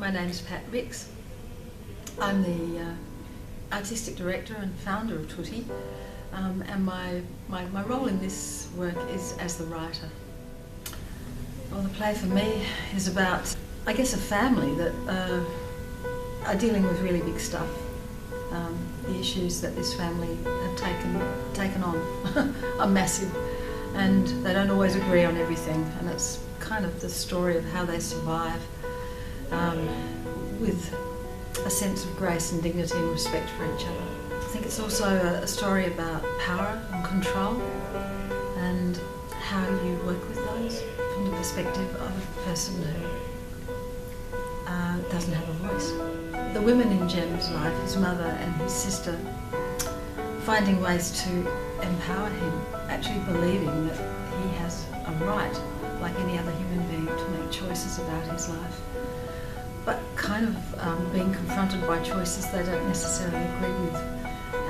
My name's Pat Rix. I'm the artistic director and founder of Tutti, and my role in this work is as the writer. Well, the play for me is about, I guess, a family that are dealing with really big stuff. The issues that this family have taken on are massive, and they don't always agree on everything, and it's kind of the story of how they survive with a sense of grace and dignity and respect for each other. I think it's also a story about power and control and how you work with those from the perspective of a person who doesn't have a voice. The women in Jem's life, his mother and his sister, finding ways to empower him, actually believing that he has a right, like any other human being, to make choices about his life, but kind of being confronted by choices they don't necessarily agree with,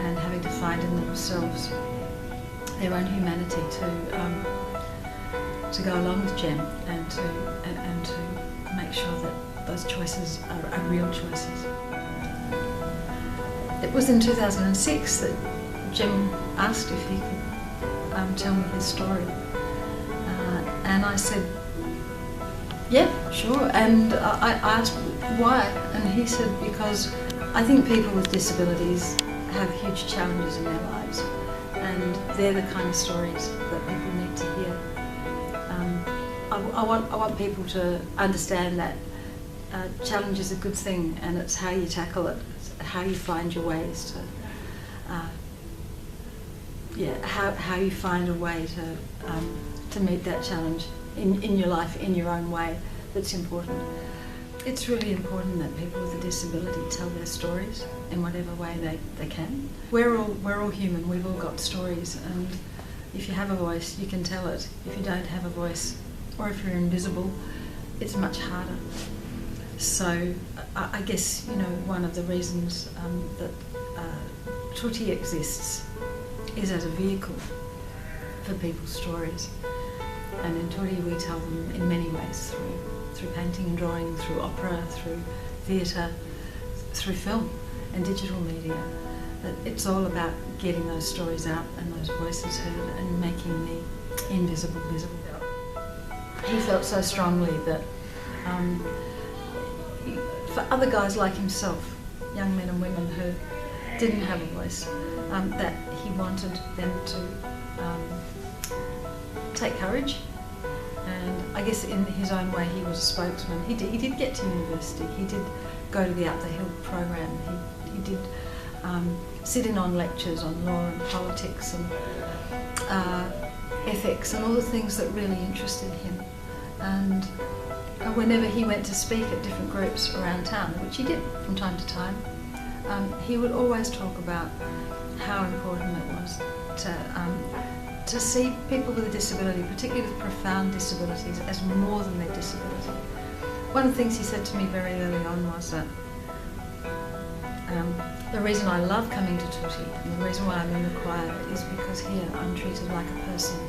and having to find in themselves their own humanity to go along with Jem and to make sure that those choices are real choices. It was in 2006 that Jem asked if he could tell me his story, and I said, yeah, sure. And I asked why, and he said, because I think people with disabilities have huge challenges in their lives, and they're the kind of stories that people need to hear. I want people to understand that challenge is a good thing, and it's how you tackle it, it's how you find your ways to, how you find a way to meet that challenge in your life, in your own way, that's important. It's really important that people with a disability tell their stories in whatever way they can. We're all human, we've all got stories, and if you have a voice, you can tell it. If you don't have a voice, or if you're invisible, it's much harder. So I guess, one of the reasons that Tutti exists is as a vehicle for people's stories. And in Tutti we tell them in many ways, through painting and drawing, through opera, through theatre, through film and digital media. That it's all about getting those stories out and those voices heard and making the invisible visible. He felt so strongly that for other guys like himself, young men and women who didn't have a voice, that he wanted them to take courage. And I guess in his own way he was a spokesman. He did get to university, he did go to the Up the Hill program, he did sit in on lectures on law and politics and ethics and all the things that really interested him. And whenever he went to speak at different groups around town, which he did from time to time, he would always talk about how important it was to see people with a disability, particularly with profound disabilities, as more than their disability. One of the things he said to me very early on was that the reason I love coming to Tutti and the reason why I'm in the choir is because here I'm treated like a person,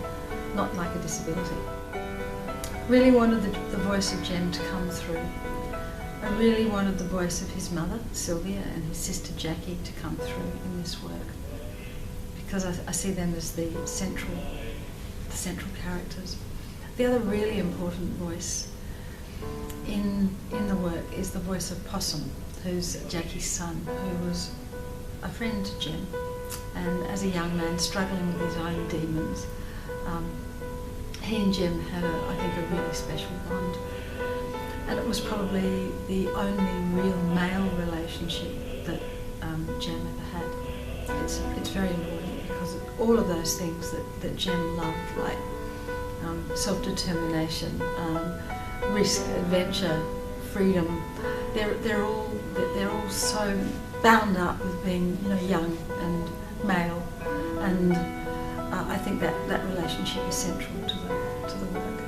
not like a disability. Really wanted the voice of Jem to come through. I really wanted the voice of his mother, Sylvia, and his sister Jackie to come through in this work, because I see them as the central characters. The other really important voice in the work is the voice of Possum, who's Jackie's son, who was a friend to Jem, and as a young man struggling with his own demons, he and Jem had, I think, a really special bond. And it was probably the only real male relationship that Jem ever had. It's very important because all of those things that Jem loved, like self-determination, risk, adventure, freedom, they're all so bound up with being young and male, and I think that relationship is central to the work.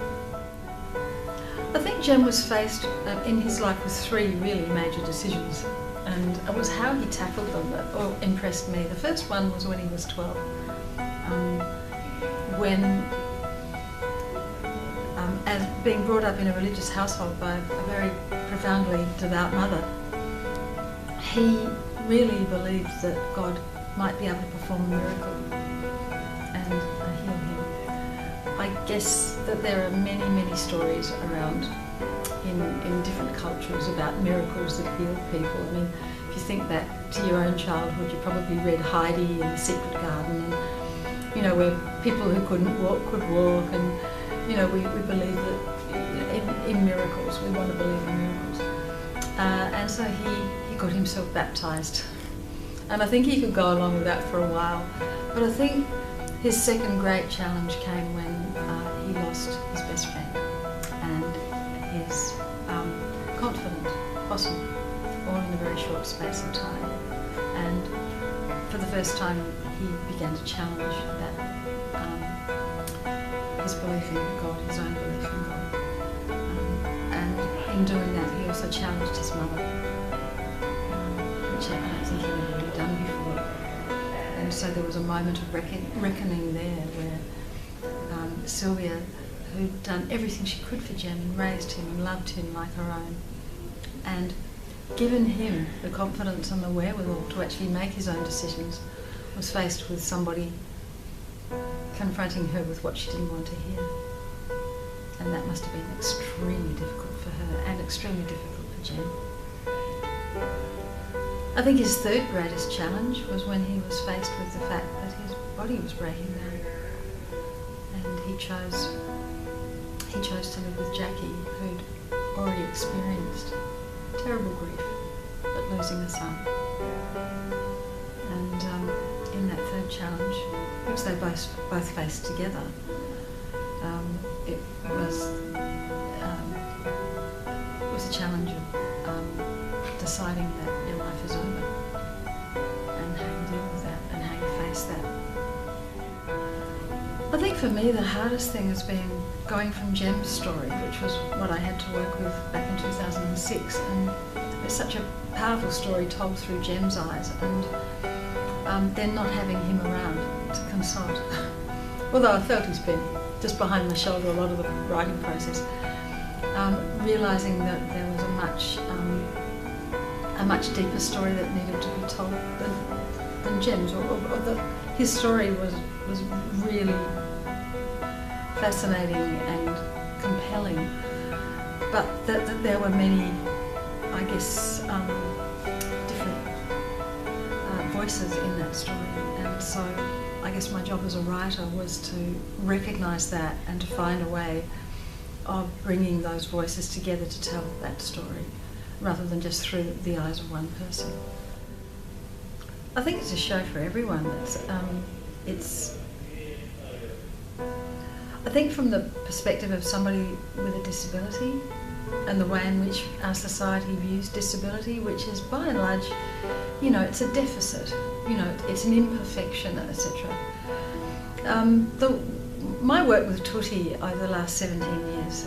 I think Jem was faced in his life with three really major decisions, and it was how he tackled them that impressed me. The first one was when he was 12, when as being brought up in a religious household by a very profoundly devout mother, he really believed that God might be able to perform a miracle and heal him. I guess that there are many, many stories around in different cultures about miracles that heal people. I mean, if you think back to your own childhood, you probably read Heidi and The Secret Garden, and, you know, where people who couldn't walk could walk, and, you know, we believe that in miracles, we want to believe in miracles. And so he got himself baptised. And I think he could go along with that for a while. But I think his second great challenge came when he lost his best friend and his confidant possum, all in a very short space of time. And for the first time, he began to challenge that his belief in God, his own belief in God. And in doing that, he also challenged his mother, which I don't think he had really done before. And so there was a moment of reckoning there where Sylvia, who'd done everything she could for Jem and raised him and loved him like her own, and given him the confidence and the wherewithal to actually make his own decisions, was faced with somebody confronting her with what she didn't want to hear. And that must have been extremely difficult for her and extremely difficult for Jem. I think his third greatest challenge was when he was faced with the fact that his body was breaking down, and he chose to live with Jackie, who'd already experienced terrible grief at losing a son. And in that third challenge, which they both faced together, it was a challenge of deciding that your life is over, and how you deal with that and how you face that. I think for me the hardest thing has been going from Jem's story, which was what I had to work with back in 2006, and it's such a powerful story told through Jem's eyes, and then not having him around to consult. Although I felt he's been just behind my shoulder a lot of the writing process, realising that there was a much deeper story that needed to be told than Jem's, or that his story was really fascinating and compelling, but that there were many, I guess, different voices in that story. And so I guess my job as a writer was to recognise that and to find a way of bringing those voices together to tell that story, rather than just through the eyes of one person. I think it's a show for everyone. I think from the perspective of somebody with a disability and the way in which our society views disability, which is by and large, you know, it's a deficit, you know, it's an imperfection, etc. My work with Tuti over the last 17 years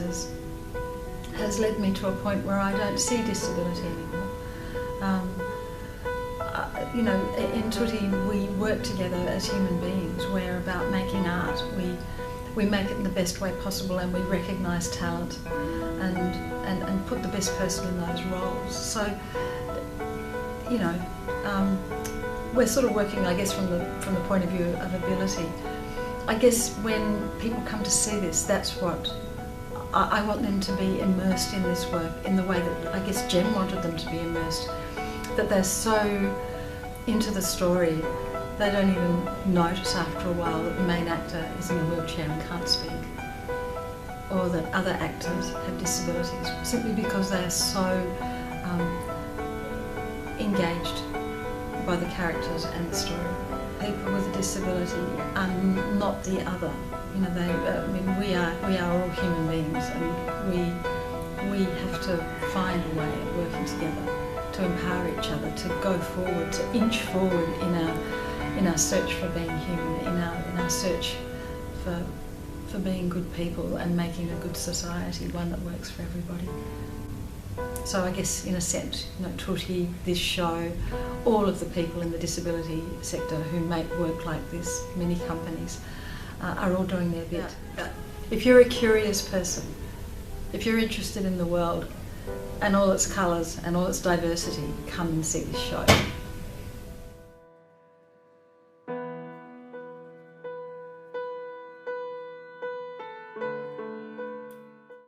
has led me to a point where I don't see disability anymore. You know, in Tuti we work together as human beings. We're about making art. We make it in the best way possible, and we recognise talent and put the best person in those roles. So, you know, we're sort of working, I guess, from the point of view of ability. I guess when people come to see this, that's what I want them to be immersed in this work in the way that I guess Jem wanted them to be immersed, that they're so into the story they don't even notice after a while that the main actor is in a wheelchair and can't speak, or that other actors have disabilities, simply because they are so engaged by the characters and the story. People with a disability are not the other. You know, we are all human beings, and we have to find a way of working together to empower each other, to go forward, to inch forward in our search for being human, in our search for being good people and making a good society, one that works for everybody. So I guess in a sense, you know, Tuti, this show, all of the people in the disability sector who make work like this, many companies, are all doing their bit. If you're a curious person If you're interested in the world and all its colours and all its diversity, come and see this show.